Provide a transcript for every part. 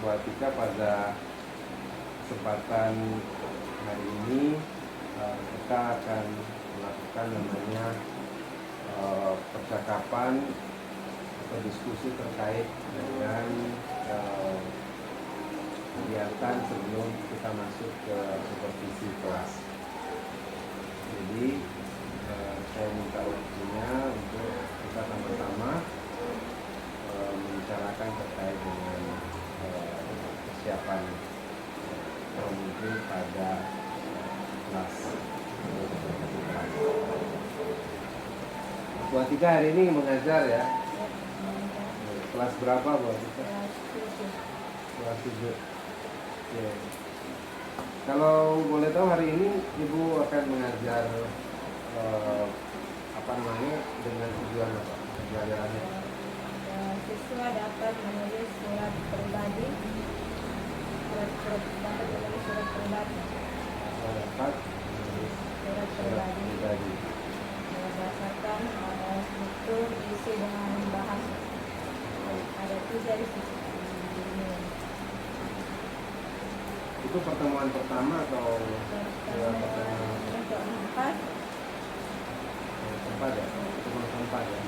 buat kita pada kesempatan hari ini kita akan melakukan namanya percakapan atau diskusi terkait dengan kegiatan sebelum kita masuk ke supervisi kelas. Jadi saya minta waktunya untuk kita sama-sama membicarakan terkait dengan persiapan mungkin pada kelas. Bu Atika hari ini mengajar ya. Kelas berapa Bu Atika? Kelas 7. Oke. Kalau boleh tahu hari ini Ibu akan mengajar dengan tujuan apa? Pembelajarannya? Siswa dapat menulis surat pribadi. Dapat menulis surat pribadi. Dapat menulis Surat pribadi. Berdasarkan itu diisi dengan bahasa. Ada 3 di situ. Itu pertemuan pertama atau Pertemuan keempat. Keempat ya? Pertemuan keempat ya?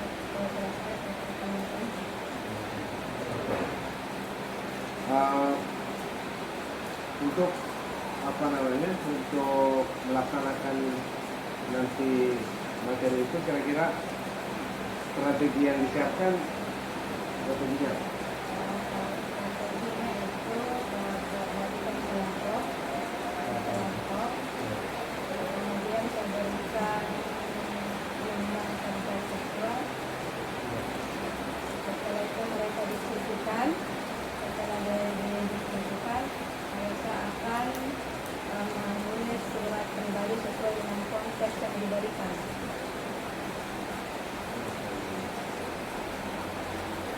Untuk untuk melaksanakan nanti materi itu kira-kira strategi yang disiapkan strateginya? Kemudian saya berikan bimbingan tentang seksual. Setelah itu mereka diskusikan. Setelah didiskusikan, mereka akan menulis surat pribadi sesuai dengan konteks yang diberikan.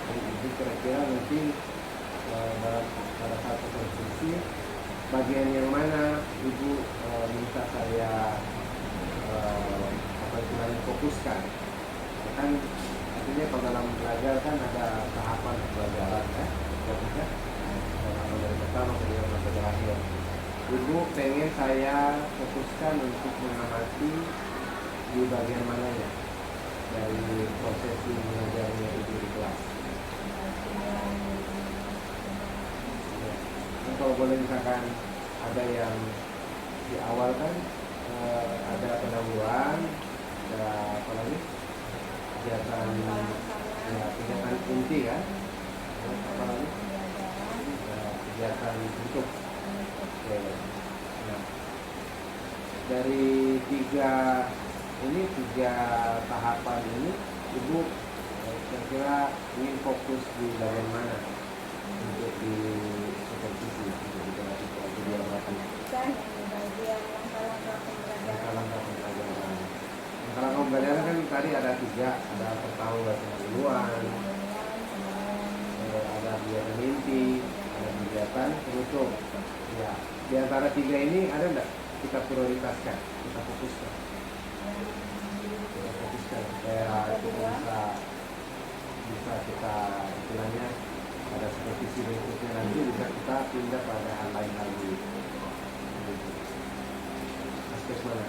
Jadi kira-kira nanti pada satu posisi bagian yang mana Ibu minta saya fokuskan. Kan artinya kalau dalam belajar kan ada tahapan pembelajaran ya. Dari pertama ke yang terakhir. Ibu pengen saya fokuskan untuk mengamati di bagian mananya dari prosesi mengajarnya Ibu di kelas. Kalau boleh misalkan ada yang di awal kan ada pendahuluan, ada apa lagi kegiatan inti kan, apa lagi kegiatan bentuk. Oke. Nah, dari tiga tahapan ini Ibu kira-kira ingin fokus di bagian mana untuk di supervisi untuk Bagian langkah-langkah pembelajaran. Langkah-langkah pembelajaran kan tadi ada 3, ada pertama bahasa duluan, ada kegiatan inti, ada kegiatan penutup. Ya, di antara 3 ini ada enggak kita prioritaskan, kita fokuskan supaya itu bisa kita istilahnya pada supervisi berikutnya nanti bisa kita pindah pada hal lain lagi. Aspek mana?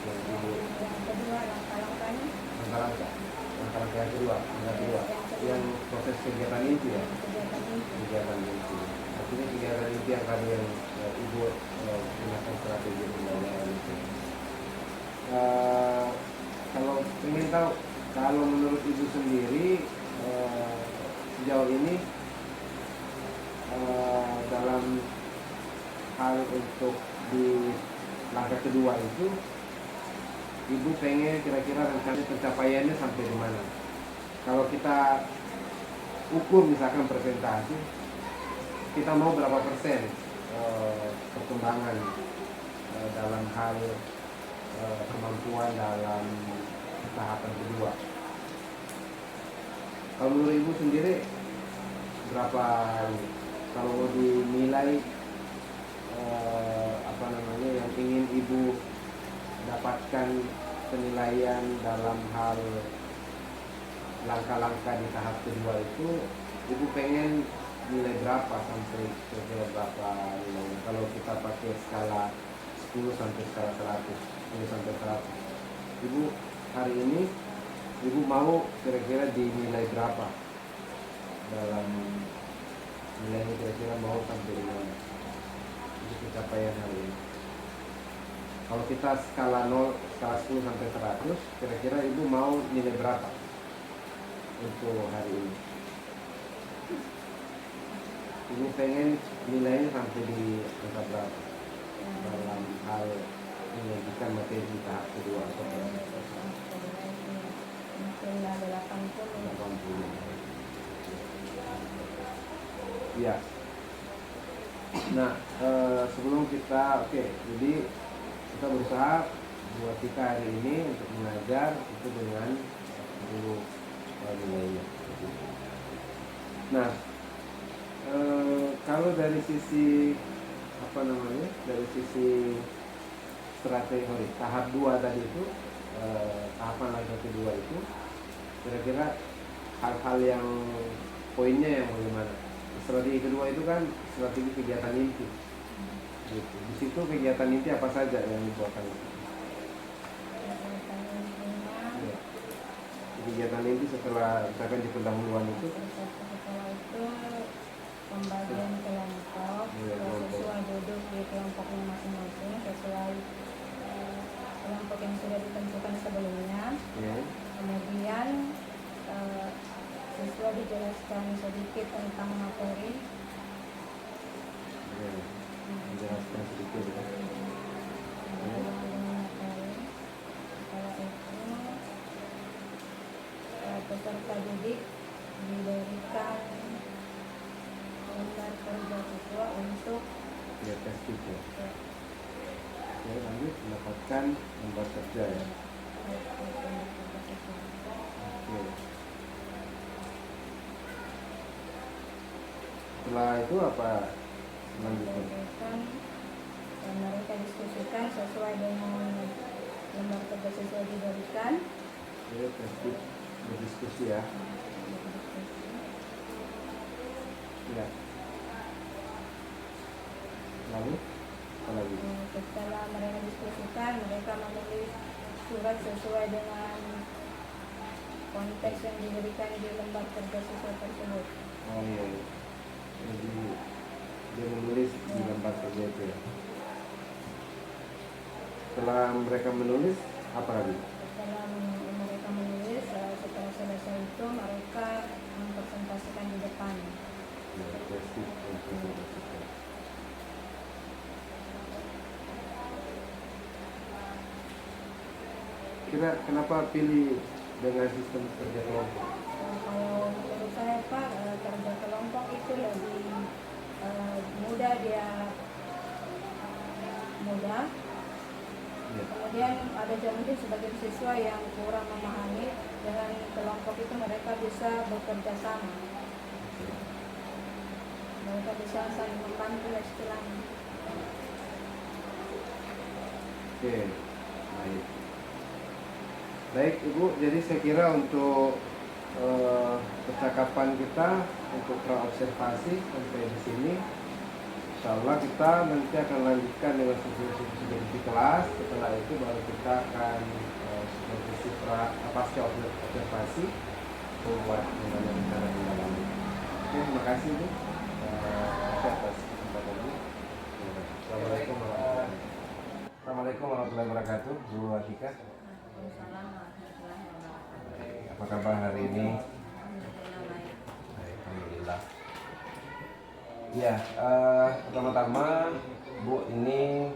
Yang kedua langkah-langkahnya. Langkah-langkah yang kedua, yang proses kegiatan inti ya. Kegiatan inti. Artinya kegiatan inti yang tadi yang Ibu gunakan strategi pembelajaran itu. Kalau ingin tahu, kalau menurut Ibu sendiri sejauh ini dalam hal untuk di langkah kedua itu Ibu pengen kira-kira rencana pencapaiannya sampai di mana? Kalau kita ukur misalkan persentase, kita mau berapa persen perkembangan dalam hal kemampuan dalam tahapan kedua. Kalau menurut Ibu sendiri berapa? Kalau mau dinilai yang ingin Ibu dapatkan penilaian dalam hal langkah-langkah di tahap kedua itu, Ibu pengen nilai berapa sampai kira-kira berapa nilainya. Kalau kita pakai skala 10 sampai skala 100, 10 sampai 100. Ibu hari ini Ibu mau kira-kira di nilai berapa? Dalam nilainya kira-kira mau sampai di mana? Itu pencapaian hari ini. Kalau kita skala 0, skala 10 sampai 100, kira-kira Ibu mau nilai berapa untuk hari ini? Ibu pengen nilainya sampai di angka berapa dalam hal menyajikan materi di tahap kedua atau mungkin ada 80. 80? Ya. Nah, sebelum kita jadi kita berusaha buat kita hari ini untuk mengajar itu dengan dulu nilainya. Nah, kalau dari sisi dari sisi strategi tahap 2 tadi itu, tahapan langkah kedua itu, kira-kira hal-hal yang poinnya yang bagaimana? Strategi kedua itu kan strategi kegiatan inti. Gitu. Di situ kegiatan inti apa saja yang Ibu akan lakukan? Ya. Kegiatan inti setelah misalkan di pendahuluan itu. Setelah itu pembagian kelompok, sesuai duduk di kelompoknya masing-masing sesuai kelompok yang sudah ditentukan sebelumnya. Kemudian siswa dijelaskan sedikit tentang materi. Menjelaskan sedikit ya. Setelah itu peserta didik diberikan lembar kerja siswa untuk tes ya. Oke, lanjut mendapatkan lembar kerja ya. Oke. Setelah itu apa selanjutnya? Dan mereka diskusikan sesuai dengan lembar kerja siswa diberikan. Oke, tes berdiskusi ya. Ya. Lalu apa lagi? Setelah mereka diskusikan, mereka menulis surat sesuai dengan konteks yang diberikan di lembar kerja siswa tersebut. Oh iya. Jadi dia menulis di lembar kerja itu ya. Setelah mereka menulis apa lagi? Setelah mereka menulis, setelah selesai itu mereka mempresentasikan di depan. Kira kenapa pilih dengan sistem kerja kelompok? Kalau menurut saya Pak, kerja kelompok itu lebih mudah, mudah. Ya. Kemudian ada juga mungkin sebagian siswa yang kurang memahami, dengan kelompok itu mereka bisa bekerja sama. Mereka bisa saling membantu istilahnya. Oke, baik. Baik Ibu, jadi saya kira untuk percakapan kita untuk praobservasi sampai di sini. Insyaallah kita nanti akan lanjutkan dengan supervisi kelas. Setelah itu baru kita akan supervisi pasca observasi buat mengenai cara mendalamnya. Oke, terima kasih Bu atas kesempatannya. Assalamualaikum warahmatullahi wabarakatuh. Assalamualaikum warahmatullahi wabarakatuh, Bu Atika. Apa kabar hari ini? Alhamdulillah. Ya, pertama-tama Bu, ini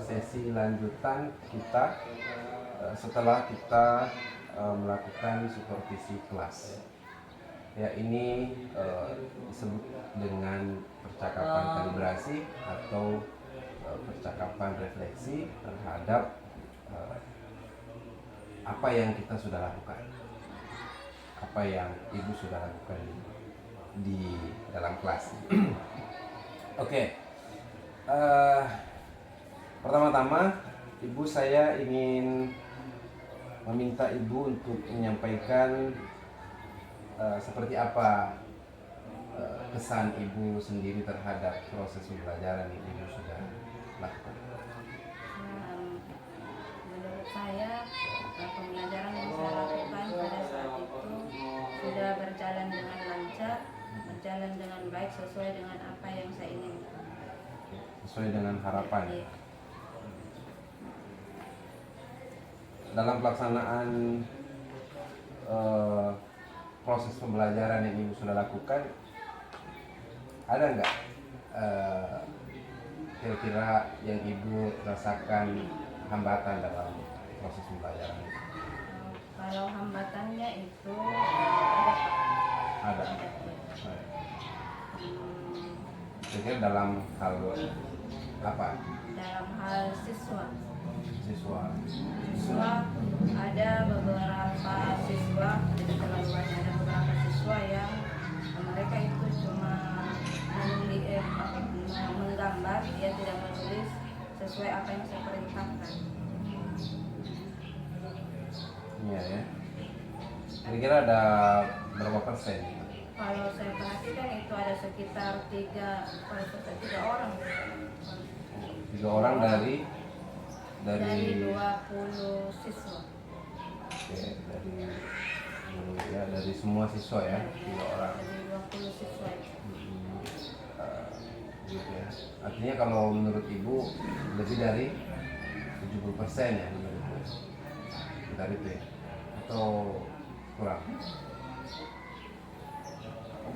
sesi lanjutan kita setelah kita melakukan supervisi kelas. Ya, ini disebut dengan percakapan kalibrasi atau percakapan refleksi terhadap apa yang kita sudah lakukan, apa yang Ibu sudah lakukan di dalam kelas. Oke. Pertama-tama Ibu, saya ingin meminta Ibu untuk menyampaikan seperti apa kesan ibu sendiri terhadap proses pembelajaran yang ibu sudah lakukan? Menurut saya pembelajaran yang saya lakukan pada saat itu sudah berjalan dengan lancar, berjalan dengan baik sesuai dengan apa yang saya inginkan. Sesuai dengan harapan. Iya. Dalam pelaksanaan proses pembelajaran yang ibu sudah lakukan, ada nggak kira-kira yang ibu rasakan hambatan dalam proses pembelajaran itu? Kalau hambatannya itu Ada. ada. Kira-kira dalam hal apa? Dalam hal siswa. Siswa. Ada beberapa siswa, tidak terlalu banyak, ada beberapa siswa yang mereka itu cuma menggambar, dia tidak menulis sesuai apa yang saya perintahkan. Iya ya. Kira-kira ada berapa persen? Kalau saya perhatikan itu ada sekitar 3 orang. 3 orang dari 20 siswa. Oke, dari semua siswa ya, 3 orang. Dari 20 siswa. Gitu ya. Artinya kalau menurut ibu lebih dari 70% ya menurut ibu. Sekitar itu ya. Atau kurang?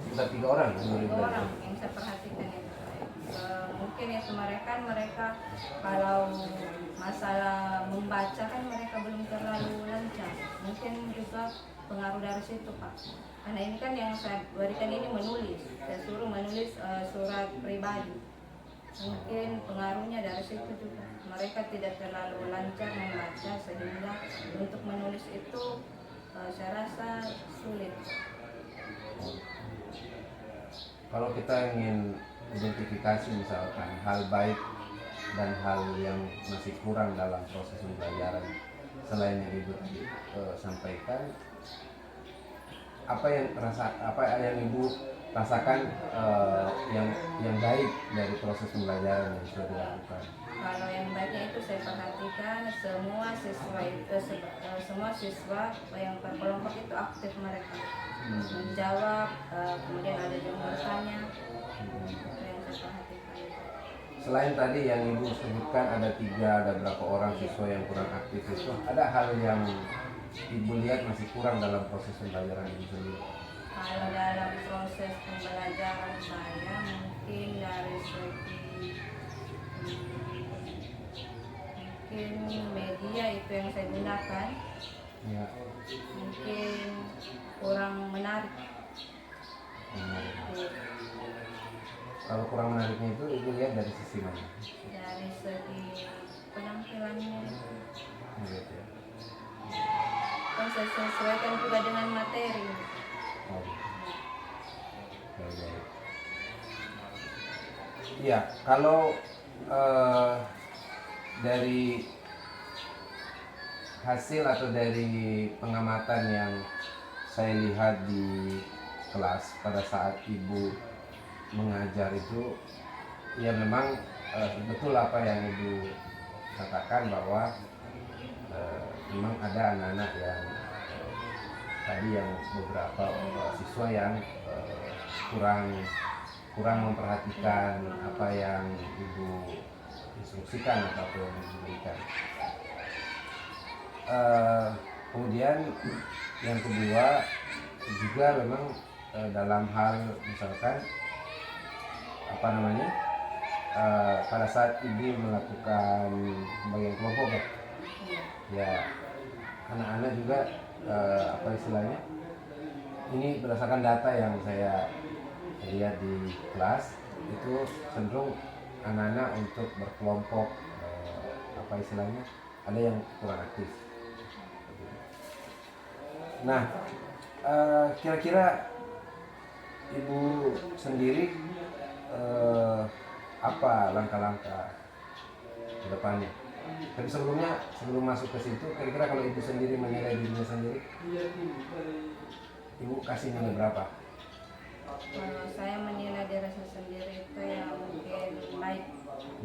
Sekitar 3 orang ya menurut 3 ibu. orang yang saya perhatikan itu. Mungkin itu mereka kalau masalah membaca kan mereka belum terlalu lancar. Mungkin juga pengaruh dari situ Pak. Karena ini kan yang saya berikan ini menulis. Saya suruh menulis surat pribadi. Mungkin pengaruhnya dari situ juga. Mereka tidak terlalu lancar membaca sehingga untuk menulis itu saya rasa sulit. Kalau kita ingin identifikasi misalkan hal baik dan hal yang masih kurang dalam proses pembelajaran selain yang ibu tadi sampaikan, apa yang ibu rasakan yang baik dari proses pembelajaran yang sudah dilakukan? Kalau yang baiknya itu saya perhatikan semua siswa yang berkelompok itu aktif mereka menjawab, kemudian ada yang bertanya. Itu yang saya perhatikan. Selain tadi yang ibu sebutkan ada berapa orang siswa yang kurang aktif itu, ada hal yang ibu lihat masih kurang dalam proses pembelajaran ibu sendiri? Kalau dalam proses pembelajaran saya mungkin dari segi mungkin media itu yang saya gunakan Ya. mungkin kurang menarik. Kalau kurang menariknya itu ibu lihat dari sisi mana? Dari segi penampilannya Gitu ya. kan saya sesuaikan juga dengan materi. Oh. Baik. Iya, kalau dari hasil atau dari pengamatan yang saya lihat di kelas pada saat ibu mengajar itu, ya memang betul apa yang ibu katakan bahwa memang ada anak-anak yang tadi yang beberapa siswa yang kurang memperhatikan apa yang ibu instruksikan atau yang diberikan. Kemudian yang kedua juga memang dalam hal misalkan pada saat ibu melakukan pembagian kelompok ya anak-anak juga apa istilahnya, ini berdasarkan data yang saya lihat di kelas itu cenderung anak-anak untuk berkelompok apa istilahnya ada yang kurang aktif. Nah, kira-kira ibu sendiri apa langkah-langkah ke depannya? Tapi sebelum masuk ke situ, kira-kira kalau ibu sendiri menilai dirinya sendiri, ibu kasih nilai berapa? Kalau saya menilai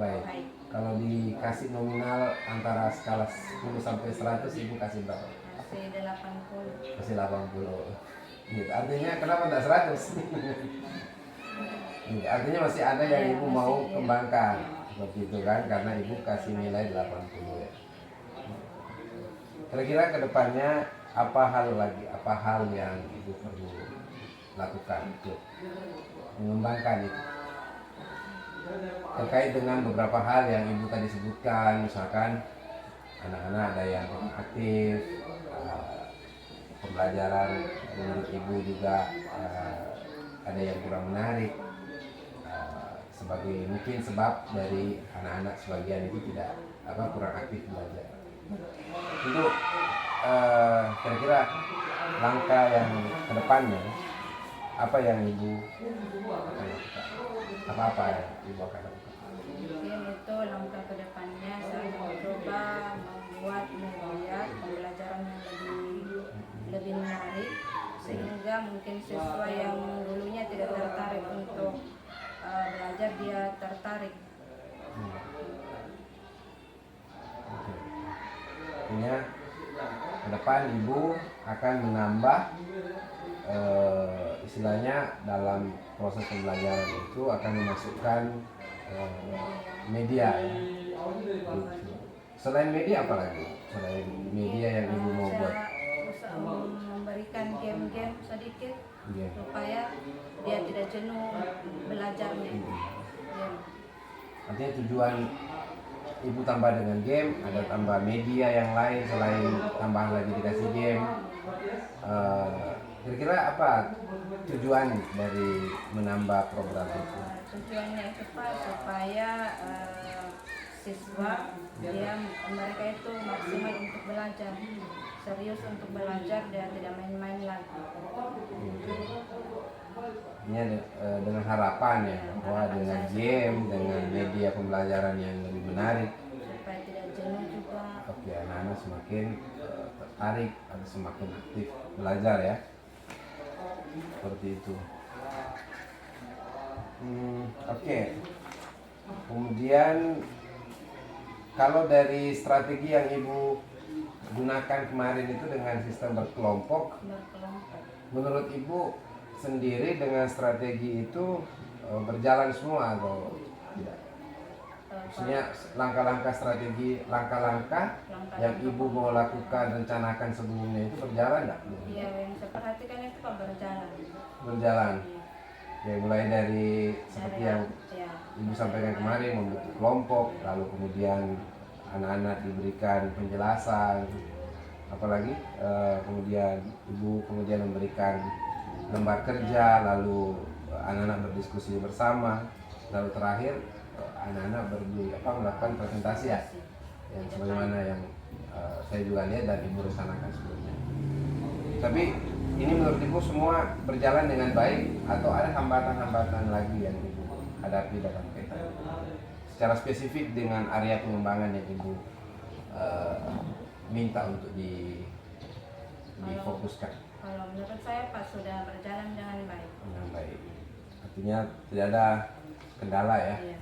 Baik. Baik. Kalau dikasih nominal antara skala 10 sampai 100, ibu kasih berapa? Kasih 80. Kasih 80. Gitu. Artinya kenapa enggak 100? Gitu. Artinya masih ada yang Iya, ibu masih, mau iya. kembangkan. Seperti itu kan, karena ibu kasih nilai 80 ya. Kira-kira ke depannya apa hal yang ibu perlu lakukan untuk mengembangkan itu? Terkait dengan beberapa hal yang ibu tadi sebutkan, misalkan anak-anak ada yang aktif, pembelajaran menurut ibu juga ada yang kurang menarik, sebagai mungkin sebab dari anak-anak sebagian itu tidak kurang aktif belajar. Itu kira-kira langkah yang kedepannya apa yang ibu akan lakukan? Apa yang ibu akan lakukan? Mungkin itu langkah kedepannya saya mencoba membuat media pembelajaran yang lebih menarik, sehingga mungkin siswa yang dulunya tidak tertarik untuk belajar dia tertarik. Oke. Artinya ke depan ibu akan menambah istilahnya dalam proses pembelajaran itu akan memasukkan media ya. Gitu. Selain media apa lagi? Selain media yang ibu mau buat? Saya memberikan game-game sedikit Iya. supaya dia tidak jenuh belajarnya. Ya. Artinya tujuan ibu tambah dengan game, ada tambah media yang lain selain tambahan lagi dikasih game. Kira-kira apa tujuan dari menambah program itu? Tujuannya itu Pak supaya siswa mereka itu maksimal untuk belajar, serius untuk belajar dan tidak main-main lagi. Ini dengan harapan ya bahwa dengan game, dengan media pembelajaran yang lebih menarik, Supaya tidak jenuh juga. oke, anak-anak semakin tertarik atau semakin aktif belajar ya. Seperti itu. Oke. Kemudian kalau dari strategi yang ibu gunakan kemarin itu dengan sistem berkelompok, menurut ibu sendiri dengan strategi itu berjalan semua atau tidak? Maksudnya langkah-langkah strategi, langkah-langkah yang ibu mau lakukan, rencanakan sebelumnya itu berjalan nggak? Iya, yang saya perhatikan itu Pak berjalan. Berjalan. Ya, mulai dari seperti yang ibu sampaikan kemarin, membentuk kelompok, lalu kemudian anak-anak diberikan penjelasan, apalagi kemudian ibu memberikan lembar kerja, lalu anak-anak berdiskusi bersama, lalu terakhir anak-anak melakukan presentasi ya, yang sebagaimana yang saya juga lihat dan ibu rencanakan sebelumnya. Tapi ini menurut ibu semua berjalan dengan baik atau ada hambatan-hambatan lagi yang ibu hadapi dalam kaitan secara spesifik dengan area pengembangan yang ibu minta untuk difokuskan? Kalau menurut saya Pak sudah berjalan dengan baik. Dengan baik. Artinya tidak ada kendala ya? Iya.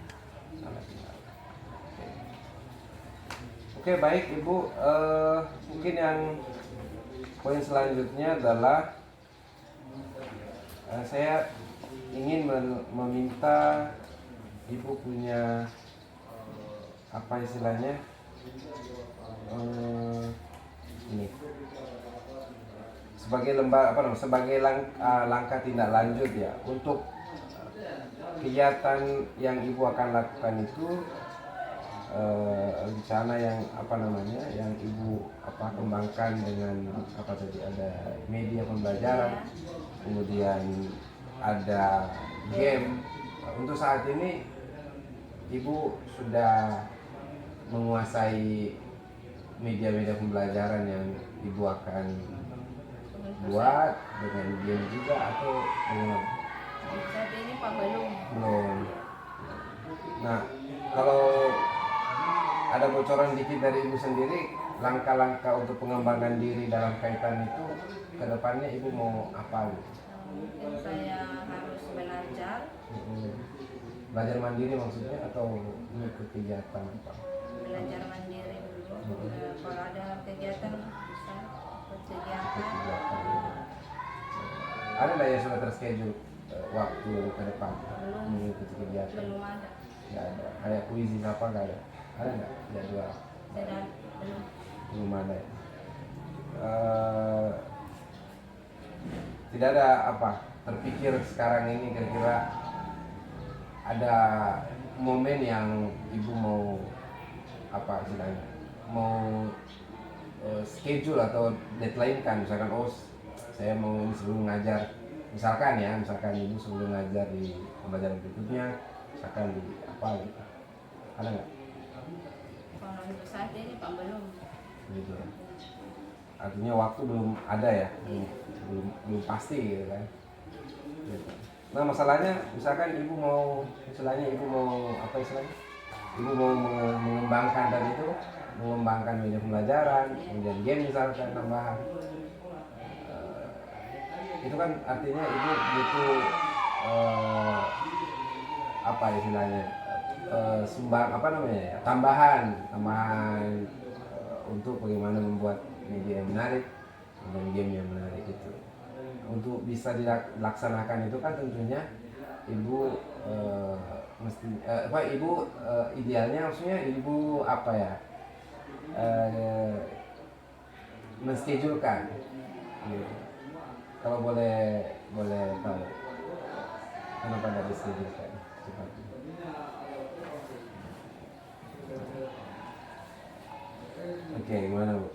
Oke, baik Ibu. Mungkin yang poin selanjutnya adalah saya ingin meminta Ibu punya apa istilahnya ini sebagai langkah tindak lanjut ya untuk kegiatan yang ibu akan lakukan itu, rencana yang yang ibu kembangkan dengan ada media pembelajaran, kemudian ada game. Untuk saat ini ibu sudah menguasai media-media pembelajaran yang ibu akan buat dengan game juga atau dengan saat ini Pak belum. Nah, kalau ada bocoran dikit dari ibu sendiri, langkah-langkah untuk pengembangan diri dalam kaitan itu ke depannya ibu mau apa gitu? Mungkin saya harus belajar. belajar mandiri maksudnya atau mengikut kegiatan apa? Belajar mandiri dulu. Kalau ada kegiatan bisa ikut kegiatan. Ikut kegiatan. Ada nggak yang sudah terschedule waktu ke depan mengikuti kegiatan? Belum ada. Nggak ada. Kayak puisi apa nggak ada? Ada nggak jadwal? Belum. Belum ada ya? Tidak ada apa terpikir sekarang ini kira-kira ada momen yang ibu mau apa istilahnya mau schedule atau deadline kan, misalkan saya mau ini sebelum ngajar, misalkan ibu sebelum ngajar di pembelajaran berikutnya misalkan di apa gitu, ada nggak? Kalau untuk saat ini Pak belum. Gitu ya. Artinya waktu belum ada ya, belum pasti gitu kan. Gitu. Nah masalahnya misalkan ibu mau apa istilahnya? Ibu mau mengembangkan tadi itu, mengembangkan media pembelajaran, kemudian game misalkan tambahan. Itu kan artinya ibu butuh apa istilahnya? Sumbang apa namanya ya? Tambahan untuk bagaimana membuat media yang menarik dan game yang menarik itu. Untuk bisa dilaksanakan itu kan tentunya ibu idealnya maksudnya ibu apa ya menschedulekan gitu. Kalau boleh tahu kenapa dari schedulekan seperti itu? Oke, gimana Bu?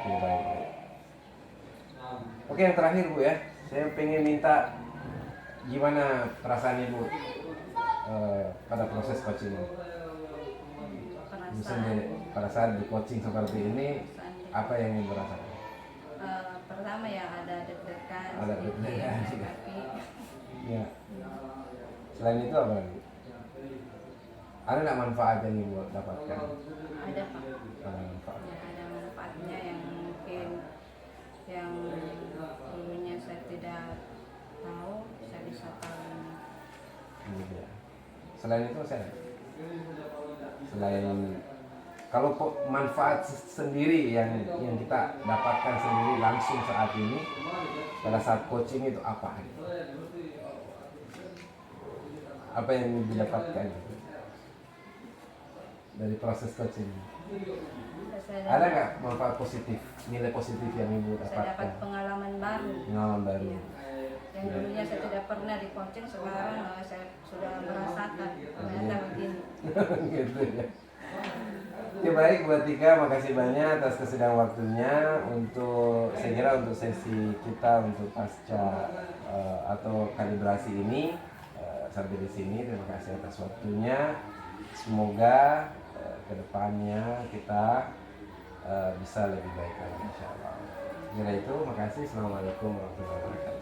Oke, baik. Oke, yang terakhir Bu ya, saya pengen minta gimana perasaan Ibu pada proses coaching ini? Ibu sendiri, pada saat di coaching seperti ini, apa yang Ibu rasakan? Pertama ya ada deg-degan. Ada deg-degan. Tapi Ya. Selain itu apa lagi? Ada nggak manfaat yang Ibu dapatkan? ada Pak. Ada manfaat. Ya, ada manfaatnya yang mungkin yang dulunya saya tidak tahu, saya bisa tahu. Gitu ya. Selain itu selain kalau manfaat sendiri yang kita dapatkan sendiri langsung saat ini pada saat coaching itu apa? Apa yang didapatkan dari proses coaching? Ada nggak manfaat positif, nilai positif yang Ibu Saya dapatkan? dapat pengalaman baru. Pengalaman baru. Ya. Yang dulunya saya tidak pernah di coaching, sekarang saya sudah merasakan ternyata begini. Gitu ya. Oke, baik buat Tika, makasih banyak atas kesediaan waktunya untuk saya kira untuk sesi kita untuk pasca atau kalibrasi ini sampai di sini. Terima kasih atas waktunya. Semoga kedepannya kita bisa lebih baik lagi insyaallah. Kira itu, makasih. Assalamualaikum warahmatullahi wabarakatuh.